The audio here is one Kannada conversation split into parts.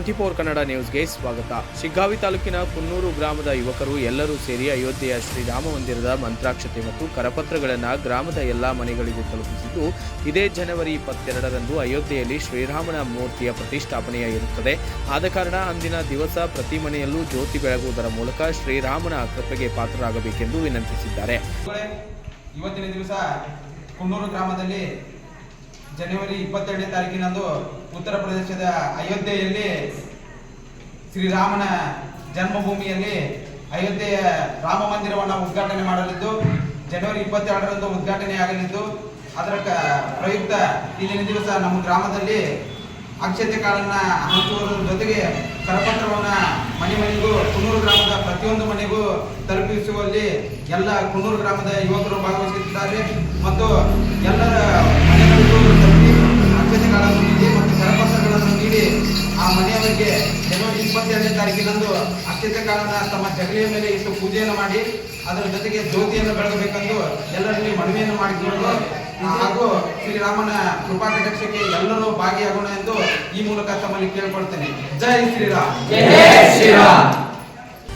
ಟಿ24 ಕನ್ನಡ ನ್ಯೂಸ್ಗೆ ಸ್ವಾಗತ. ಶಿಗ್ಗಾವಿ ತಾಲೂಕಿನ ಕುನ್ನೂರು ಗ್ರಾಮದ ಯುವಕರು ಎಲ್ಲರೂ ಸೇರಿ ಅಯೋಧ್ಯೆಯ ಶ್ರೀರಾಮ ಮಂದಿರದ ಮಂತ್ರಾಕ್ಷತೆ ಮತ್ತು ಕರಪತ್ರಗಳನ್ನು ಗ್ರಾಮದ ಎಲ್ಲಾ ಮನೆಗಳಿಗೂ ತಲುಪಿಸಿದ್ದು, ಇದೇ ಜನವರಿ 22ರಂದು ಅಯೋಧ್ಯೆಯಲ್ಲಿ ಶ್ರೀರಾಮನ ಮೂರ್ತಿಯ ಪ್ರತಿಷ್ಠಾಪನೆಯ ಇರುತ್ತದೆ. ಆದ ಕಾರಣ ಅಂದಿನ ದಿವಸ ಪ್ರತಿ ಮನೆಯಲ್ಲೂ ಜ್ಯೋತಿ ಬೆಳಗುವುದರ ಮೂಲಕ ಶ್ರೀರಾಮನ ಕೃಪೆಗೆ ಪಾತ್ರರಾಗಬೇಕೆಂದು ವಿನಂತಿಸಿದ್ದಾರೆ. ಇವತ್ತಿನ ದಿವಸ ಕುನ್ನೂರು ಗ್ರಾಮದಲ್ಲಿ ಜನವರಿ 22ನೇ ತಾರೀಕಿನಂದು ಉತ್ತರ ಪ್ರದೇಶದ ಅಯೋಧ್ಯೆಯಲ್ಲಿ ಶ್ರೀರಾಮನ ಜನ್ಮಭೂಮಿಯಲ್ಲಿ ಅಯೋಧ್ಯೆಯ ರಾಮ ಮಂದಿರವನ್ನು ಉದ್ಘಾಟನೆ ಮಾಡಲಿದ್ದು, ಜನವರಿ 22ರಂದು ಉದ್ಘಾಟನೆಯಾಗಲಿದ್ದು, ಅದರ ಪ್ರಯುಕ್ತ ಇಂದಿನ ದಿವಸ ನಮ್ಮ ಗ್ರಾಮದಲ್ಲಿ ಅಕ್ಷತೆ ಕಾಳನ್ನು ಹಂಚುವುದರ ಜೊತೆಗೆ ಕರಪತ್ರವನ್ನು ಮನೆಗೂ ಕುನ್ನೂರು ಗ್ರಾಮದ ಪ್ರತಿಯೊಂದು ಮನೆಗೂ ತಲುಪಿಸುವಲ್ಲಿ ಎಲ್ಲ ಕುನ್ನೂರು ಗ್ರಾಮದ ಯುವಕರು ಭಾಗವಹಿಸುತ್ತಿದ್ದಾರೆ ಮತ್ತು ಎಲ್ಲರ ಮನೆಗಳಿಗೂ ತಲುಪಿ ಅಕ್ಷತೆ ಕಾಳನ್ನು ನೀಡಿ ಮತ್ತು ಕರಪತ್ರಗಳನ್ನು ನೀಡಿ ಆ ಮನೆಯವರಿಗೆ ಜನವರಿ 22ನೇ ತಾರೀಕಿನಂದು ಅಕ್ಷತೆ ಕಾಳನ್ನು ತಮ್ಮ ಜಗಲಿಯ ಮೇಲೆ ಇಟ್ಟು ಪೂಜೆಯನ್ನು ಮಾಡಿ ಅದರ ಜೊತೆಗೆ ಜ್ಯೋತಿಯನ್ನು ಬೆಳಗಬೇಕೆಂದು ಎಲ್ಲರಲ್ಲಿ ಮನವಿಯನ್ನು ಮಾಡಿಕೊಂಡು ಹಾಗೂ ಶ್ರೀರಾಮನ ಕೃಪಾ ಕಟಾಕ್ಷಕ್ಕೆ ಎಲ್ಲರೂ ಭಾಗಿಯಾಗೋಣ ಎಂದು ಈ ಮೂಲಕ ತಮ್ಮಲ್ಲಿ ಕೇಳಿಕೊಳ್ತೇನೆ. ಜೈ ಶ್ರೀರಾಮ್.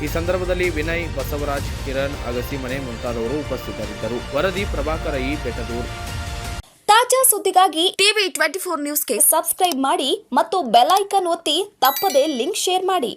ಈ ಸಂದರ್ಭದಲ್ಲಿ ವಿನಯ್, ಬಸವರಾಜ್, ಕಿರಣ್, ಅಗಸಿಮನೆ ಮುಂತಾದವರು ಉಪಸ್ಥಿತರಿದ್ದರು. ವರದಿ ಪ್ರಭಾಕರ ಇ, ಬೆಟದೂರ್. ತಾಜಾ ಸುದ್ದಿಗಾಗಿ ಟಿ24 ನ್ಯೂಸ್ಗೆ ಸಬ್ಸ್ಕ್ರೈಬ್ ಮಾಡಿ ಮತ್ತು ಬೆಲ್ ಐಕಾನ್ ಒತ್ತಿ ತಪ್ಪದೇ ಲಿಂಕ್ ಶೇರ್ ಮಾಡಿ.